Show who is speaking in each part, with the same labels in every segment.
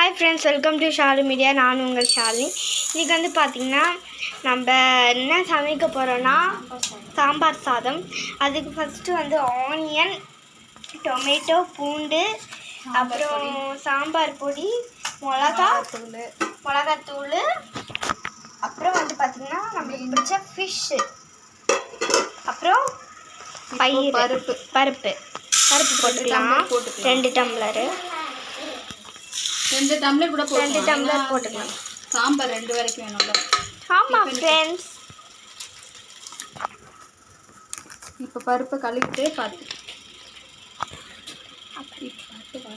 Speaker 1: Hi friends, welcome to Shalu Media. நான் உங்கள் ஷாலினி. இன்னைக்கு வந்து பார்த்தீங்கன்னா நம்ம என்ன சமைக்க போகிறோன்னா சாம்பார் சாதம். அதுக்கு ஃபஸ்ட்டு வந்து ஆனியன், டொமேட்டோ, பூண்டு, அப்புறம் சாம்பார் பொடி, மிளகாத்தூள், அப்புறம் வந்து பார்த்திங்கன்னா நம்மளுக்கு பிடிச்ச ஃபிஷ்ஷு, அப்புறம் பருப்பு போட்டுக்கலாம். 2 டம்ளர் கூட 2 டம்ளர் போட்டுக்கலாம்.
Speaker 2: சாம்பார் 2 வரைக்கும் வேணும்ல.
Speaker 1: ஆமாம் ஃப்ரெண்ட்ஸ்.
Speaker 2: இப்போ பருப்பை கழுவிட்டு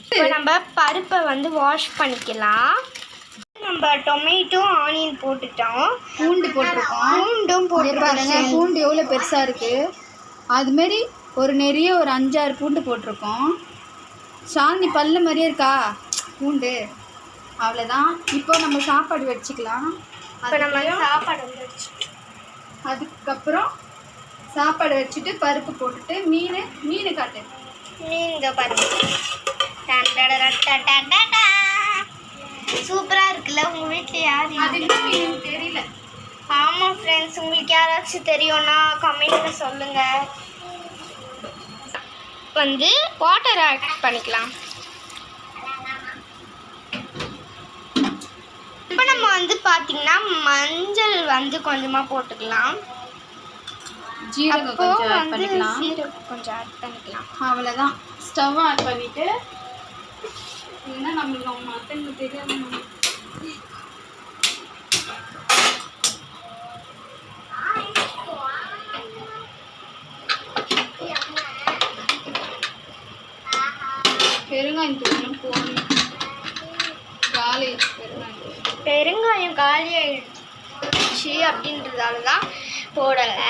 Speaker 1: இப்போ நம்ம பருப்பை வந்து வாஷ் பண்ணிக்கலாம். நம்ம டொமேட்டோ ஆனியன் போட்டுட்டோம்,
Speaker 2: பூண்டும்
Speaker 1: போட்டுருக்கோம்.
Speaker 2: பூண்டு எவ்வளோ பெருசாக இருக்குது, அதுமாரி நிறைய ஒரு 5-6 பூண்டு போட்டிருக்கோம். ஷாலினி பல்லு மாதிரியே இருக்கா பூண்டு, அவ்வளோதான். இப்போ நம்ம சாப்பாடு வச்சுக்கலாம். அதுக்கப்புறம் சாப்பாடு வச்சுட்டு பருப்பு போட்டுட்டு மீன் காட்டு.
Speaker 1: சூப்பராக இருக்குல்ல? உங்கள் வீட்டில் யார்
Speaker 2: மீன் தெரியல?
Speaker 1: ஆமாம் ஃப்ரெண்ட்ஸ், உங்களுக்கு யாராச்சும் தெரியும்னா கமெண்ட்டில் சொல்லுங்கள். வந்து வாட்டர் ஆட் பண்ணிக்கலாம். இப்போ நம்ம வந்து பார்த்தீங்கன்னா மஞ்சள் வந்து கொஞ்சமாக போட்டுக்கலாம்.
Speaker 2: ஜீரகம் கொஞ்சம் ஆட் பண்ணிக்கலாம். அவ்வளோதான். ஸ்டவ் ஆட் பண்ணிவிட்டு இல்லைன்னா நம்மளுக்கு மட்டனுக்கு தெரியாது. பெருங்காயம் போடணும்.
Speaker 1: பெருங்காயம் காலி ஆயிடுச்சு அப்படின்றதால தான் போடலை.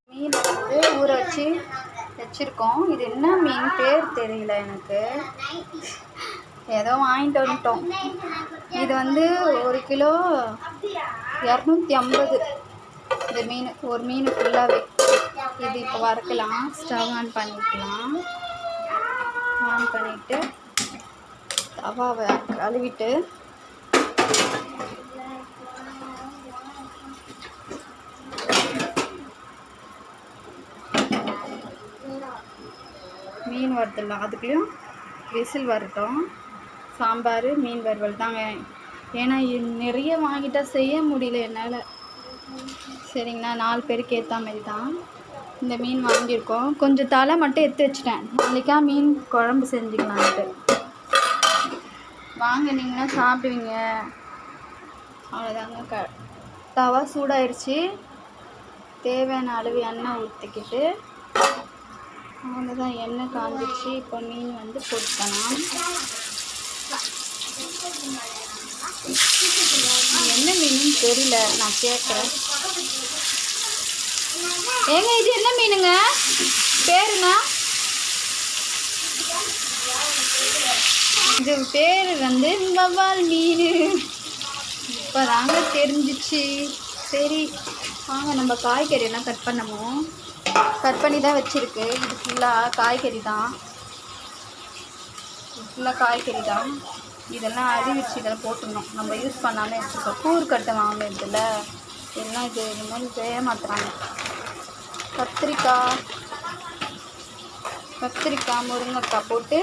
Speaker 2: மீன் வந்து ஊற வச்சுருக்கோம். இது என்ன மீன் பேர் தெரியல எனக்கு, ஏதோ வாங்கிட்டு வந்துட்டோம். இது வந்து 1 கிலோ 250. இந்த மீன் ஒரு மீன் ஃபுல்லாகவே. இது இப்போ வறுக்கலாம். ஸ்டவ் ஆன் பண்ணிக்கலாம். ஆன் பண்ணிவிட்டு தவாவை கழுவிட்டு மீன் வறுத்துடலாம். அதுக்குள்ளேயும் விசில் வரட்டும். சாம்பார் மீன் வறுவல் தாங்க. ஏன்னா நிறைய வாங்கிட்டா செய்ய முடியல என்னால். சரிங்களா, 4 பேருக்கு ஏற்ற மாதிரி தான் இந்த மீன் வாங்கியிருக்கோம். கொஞ்சம் தலை மட்டும் எடுத்து வச்சுட்டேன், நாளைக்கா மீன் குழம்பு செஞ்சுக்கலான்ட்டு. வாங்கினீங்கன்னா சாப்பிடுவீங்க. அவ்வளோதாங்க. தவா சூடாயிடுச்சு. தேவையான அளவு எண்ணெய் ஊற்றிக்கிட்டு அவ்வளோதான். எண்ணெய் காஞ்சிடுச்சு. இப்போ மீன் வந்து போட்டுக்கலாம். என்ன மீனுன்னு தெரியல, நான் கேட்குறேன். ஏங்க இது என்ன மீனுங்க பேருங்க? இது பேர் வந்து வவ்வால் மீன். இப்போ தாங்க தெரிஞ்சிச்சு. சரி வாங்க, நம்ம காய்கறி எல்லாம் கட் பண்ணி தான் வச்சுருக்கு. இது ஃபுல்லாக காய்கறி தான். இதெல்லாம் அழிவிச்சு இதெல்லாம் போட்டுடணும். நம்ம யூஸ் பண்ணாமல் வச்சுருக்கோம். கூறு கட்டை வாங்கினதில்ல எல்லாம் இது மாதிரி செய்ய மாட்டுறாங்க. கத்திரிக்காய் முருங்கைக்காய் போட்டு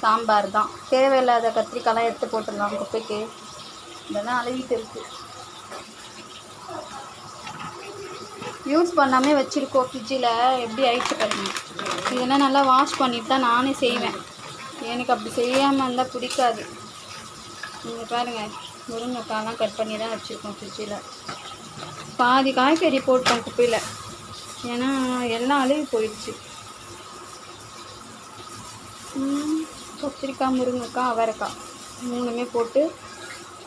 Speaker 2: சாம்பார் தான். தேவையில்லாத கத்திரிக்காயெலாம் எடுத்து போட்டுடலாம் குப்பைக்கு. இதெல்லாம் அழுவிட்டு இருக்குது. யூஸ் பண்ணாமல் வச்சுருக்கோம் ஃப்ரிட்ஜில். எப்படி ஆயிடுச்சு பாருங்க. இதெல்லாம் நல்லா வாஷ் பண்ணிட்டு தான் நானே செய்வேன். எனக்கு அப்படி செய்யாமல் இருந்தால் பிடிக்காது. நீங்கள் பாருங்கள், முருங்கைக்காயெலாம் கட் பண்ணி தான் வச்சுருக்கோம் ஃப்ரிட்ஜில். பாதி காய்கறி போட்டோம் குப்பையில், ஏன்னா எல்லாம் அழுகி போயிடுச்சு. கத்திரிக்காய், முருங்கைக்காய், அவரைக்காய் 3மே போட்டு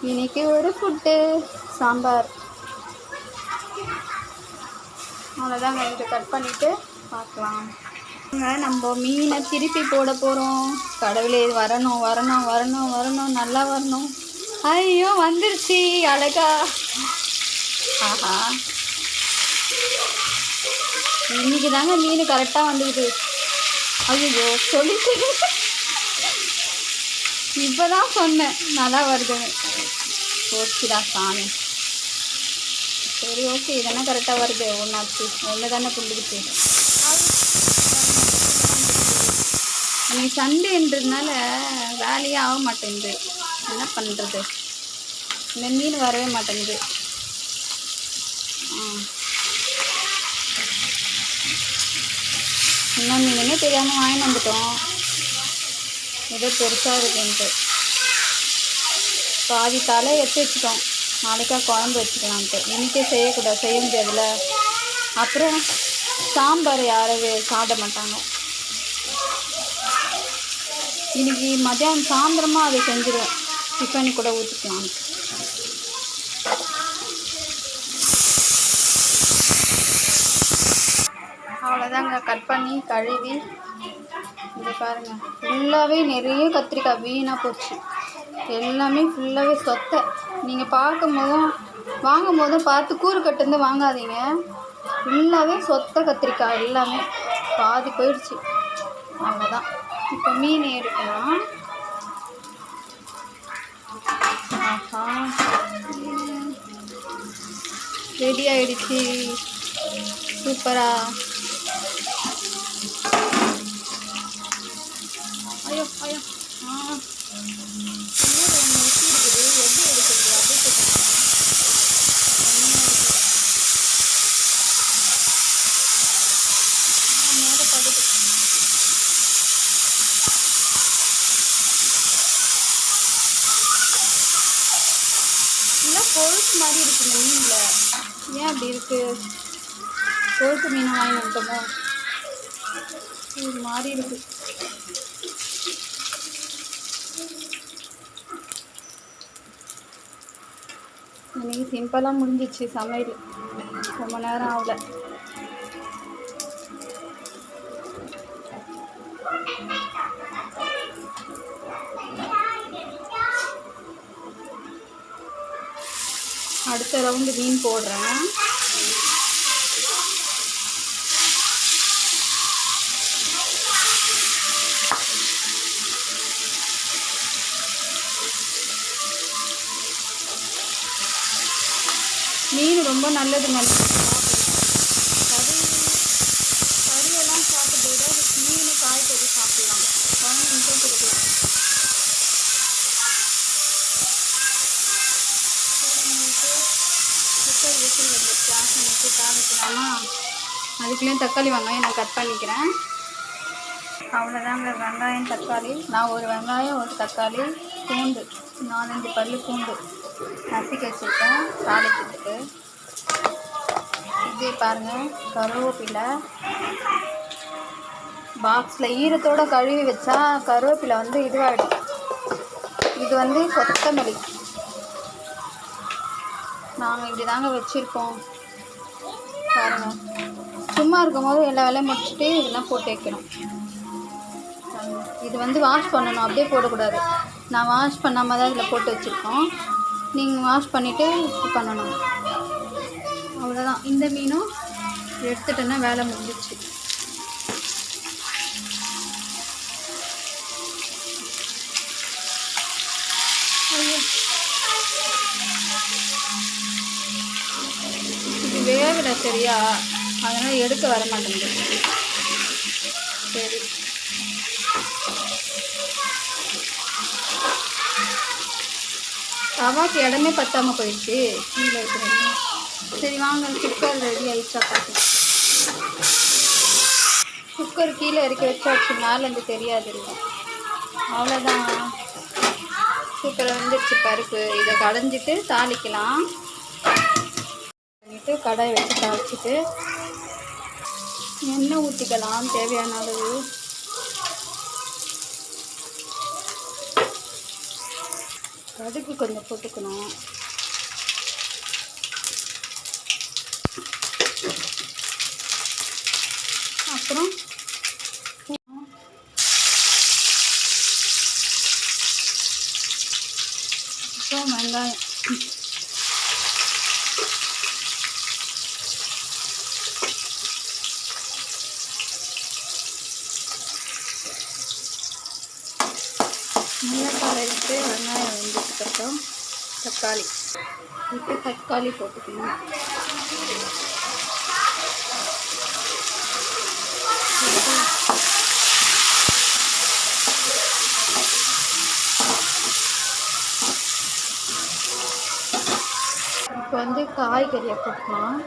Speaker 2: இன்றைக்கி ஒரு ஃபுட்டு சாம்பார். அவ்வளோதாங்க. இதை கட் பண்ணிவிட்டு பார்க்கலாம். நம்ம மீனை திருப்பி போட போகிறோம். கடவுளே, இது வரணும், நல்லா வரணும். ஐயோ வந்துருச்சு அழகா. ஆஹா, இன்றைக்கி தாங்க மீன் கரெக்டாக வந்துடுது. ஐயோ சொல்லிட்டு இப்போ தான் சொன்னேன் நல்லா வருதுன்னு. ஓகேடா சாமி. சரி ஓகே, இதெல்லாம் கரெக்டாக வருது. ஒன்றாச்சு, ஒன்று தானே புண்டுக்குச்சு. இன்னைக்கு சண்டேன்றதுனால வேலையே ஆக மாட்டேங்குது. என்ன பண்ணுறது, இந்த மீன் வரவே மாட்டேங்குது. என்ன மீனுன்னே தெரியாமல் வாங்கிட்டு வந்துட்டோம். ஏதோ பெருசாக இருக்குன்ட்டு பாதி தலை எடுத்து வச்சுட்டோம். நாளைக்கா குழம்பு வச்சுக்கலான்ட்டு. இன்றைக்கே செய்ய முடியாதுல்ல. அப்புறம் சாம்பார் யாரும் சாப்பிட மாட்டாங்க. இன்றைக்கி மத்தியானம் சாயந்தரமாக அதை செஞ்சுருவேன். டிஃபன் கூட ஊற்றிக்கலான்ட்டு. அவ்வளோதாங்க, கட் பண்ணி கழுவி இதை பாருங்கள். ஃபுல்லாகவே நிறைய கத்திரிக்காய் வீணாக போச்சு. எல்லாமே ஃபுல்லாகவே சொத்தை. நீங்கள் வாங்கும் போதும் பார்த்து கூறு கட்டுந்து வாங்காதீங்க. ஃபுல்லாகவே சொத்தை கத்திரிக்காய் எல்லாமே பாதி போயிடுச்சு. அவ்வளோதான். இப்போ மீன் எடுக்கலாம். ஆஹா, ரெடி ஆகிடுச்சு. சூப்பரா. ஐயோ ஐயோ, எப்படி எடுக்கிறது? அப்படியே மேலே படுது. இல்லை, கொழுப்பு மாதிரி இருக்கு இந்த மீனில். ஏன் அப்படி இருக்கு? கொழுப்பு மீனை வாங்கி வந்துட்டோமோ? இது மாதிரி இருக்கு. இன்னைக்கு சிம்பிளாக முடிஞ்சிச்சு சமையல். ரொம்ப நேரம் ஆகல. அடுத்த ரவுண்டு மீன் போடுறேன். மீன் ரொம்ப நல்லது. கறியெல்லாம் சாப்பிட்றத விட மீன் காய்கறி சாப்பிடலாம். குழந்தைங்களுக்கும் கொடுக்கலாம். குக்கர் விசில் வந்துருச்சு. ஆசைக்கு காமிக்கலாமா? அதுக்குள்ளேயும் தக்காளி வெங்காயம் நான் கட் பண்ணிக்கிறேன். அவ்வளோதாங்க. வெங்காயம் தக்காளி. நான் ஒரு வெங்காயம் ஒரு தக்காளி பூண்டு 4-5 பல்லு பூண்டு நசுக்கி வச்சுருக்கேன் தாளிக்கிறதுக்கு. இதே பாருங்கள், கருவேப்பிலை பாக்ஸில் ஈரத்தோடு கழுவி வச்சா கருவேப்பிலை இதுவாகிடும். இது கொத்தமல்லி. நாங்கள் இப்படி தாங்க வச்சுருக்கோம் பாருங்கள். சும்மா இருக்கும் போது எல்லா வேலையும் முடிச்சுட்டு இதெல்லாம் போட்டு வைக்கணும். இது வாஷ் பண்ணணும், அப்படியே போடக்கூடாது. நான் வாஷ் பண்ணாமல் தான் இதில் போட்டு வச்சுருக்கோம். நீங்கள் வாஷ் பண்ணிவிட்டு பண்ணணும். அவ்வளோதான். இந்த மீனும் எடுத்துட்டேன்னா வேலை முடிஞ்சிச்சு. இது வேகலை சரியா, அதனால் எடுக்க வர மாட்டேங்குது. சரி, தவாக்கு இடமே பத்தாமல் போயிடுச்சு. கீழே இருக்கிறது. சரி வாங்க, குக்கர் ரெடி ஆகிடுச்சா பார்த்து. குக்கர் கீழே இறக்கி வச்சாச்சு. மேலேருந்து தெரியாது இல்லை. அவ்வளோதான். சூப்பராக வந்துடுச்சு பருப்பு. இதை கடைஞ்சிட்டு தாளிக்கலாம். பண்ணிவிட்டு கடாயை வச்சு தாளிச்சிட்டு எண்ணெய் ஊற்றிக்கலாம் தேவையான அளவு. கடுகு கொஞ்சம் போட்டுக்கணும். அப்புறம் வெங்காயம். நல்லா கலரிட்டு வெங்காயம் வெந்ததுக்கப்புறம் தக்காளி இப்போ தக்காளி போட்டுக்கணும். இப்போ வந்து காய்கறியை போட்டுக்கலாம்.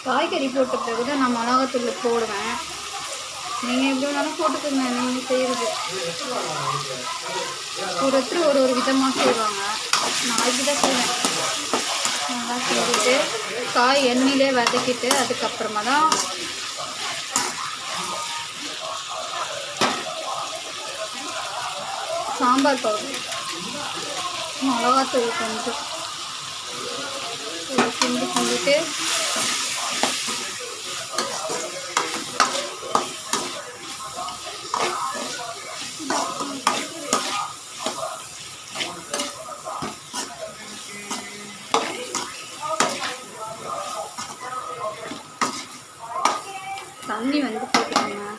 Speaker 2: காய்கறி போட்ட பிறகு தான் நான் மிளகாத்தூள் போடுவேன். நீங்கள் எப்படி வேணாலும் போட்டுக்கோங்க, நீங்கள் செய்கிறது. ஒருத்தர் ஒரு விதமாக செய்வாங்க. நான் இப்படி தான் செய்வேன். நல்லா செஞ்சுட்டு காய் எண்ணெயிலே வதக்கிட்டு அதுக்கப்புறமா தான் சாம்பார் பவுடர், மிளகாத்தூள் கொஞ்சம் கிண்டிட்டு தண்ணி வந்து போட்டுக்கோங்க.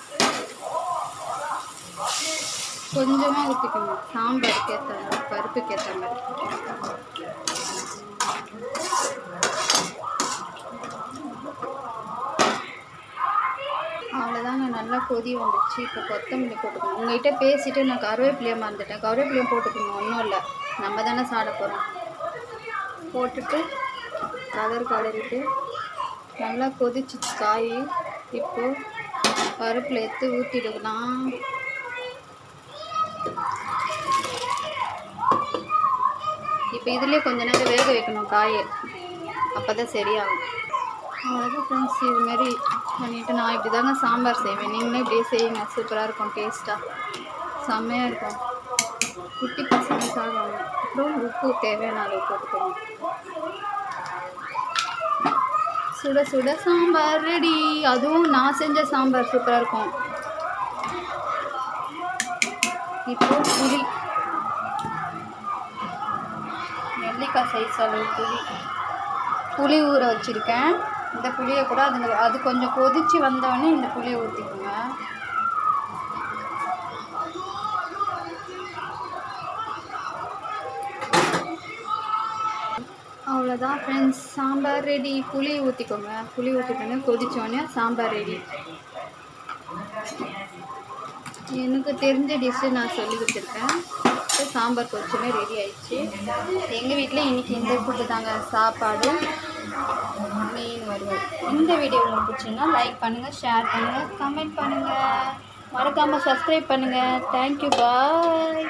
Speaker 2: கொஞ்சமாக ஊற்றிக்கோங்க. சாம்பாருக்கு ஏற்ற மாதிரி, பருப்புக்கு ஏற்ற மாதிரி. அவ்வளோதாங்க, நல்லா கொதி வந்துடுச்சு. இப்போ கொத்தமல்லி போட்டுக்கணும். உங்கள்கிட்ட பேசிவிட்டு நான் கருவேப்பிலையை மறந்துட்டேன். கருவேப்பிலையும் போட்டுக்கணும். ஒன்றும் இல்லை, நம்ம தானே சாப்பிட போகிறோம். போட்டுட்டு கலரிட்டு நல்லா கொதிச்சிச்சு காய். இப்போது பருப்பில் எடுத்து ஊற்றிடுக்கலாம். இப்போ இதுலேயே கொஞ்ச நேரம் வேக வைக்கணும் காயை, அப்போ தான் சரியாகும். அவ்வளோதான் ஃப்ரெண்ட்ஸ், இதுமாரி பண்ணிவிட்டு நான் இப்படி தாங்க சாம்பார் செய்வேன். நீங்களும் இப்படியே செய்யுங்க, சூப்பராக இருக்கும், டேஸ்ட்டாக செம்மையாக இருக்கும். குட்டி பசங்க சாப்பிடுவாங்க. அப்புறம் உப்பு தேவையான அளவு போட்டுக்கோங்க. சுட சுட சாம்பார் ரெடி. அதுவும் நான் செஞ்ச சாம்பார் சூப்பராக இருக்கும். இப்போ நெல்லிக்காய் சைஸ் அளவு புளி ஊற வச்சுருக்கேன். இந்த புளியை கூட அது கொஞ்சம் கொதித்து வந்தோடனே இந்த புளியை ஊற்றிக்கோங்க. அவ்வளோதான் ஃப்ரெண்ட்ஸ், சாம்பார் ரெடி. புளி ஊற்றிக்கோங்க. புளி ஊற்றிட்டோன்னே கொதிச்சோடனே சாம்பார் ரெடி. எனக்கு தெரிஞ்ச டிஷ்ஷு நான் சொல்லி கொடுத்துருக்கேன். சாம்பார் கொதிச்சோடனே ரெடி ஆயிடுச்சு. எங்கள் வீட்டில் இன்றைக்கி இந்த ஃபுட்டு தாங்க, சாப்பாடு, மீன் வறுவல். இந்த வீடியோ உங்களுக்கு பிடிச்சிங்கன்னா லைக் பண்ணுங்கள், ஷேர் பண்ணுங்கள், கமெண்ட் பண்ணுங்கள், மறக்காமல் சப்ஸ்கிரைப் பண்ணுங்கள். தேங்க்யூ, பாய்.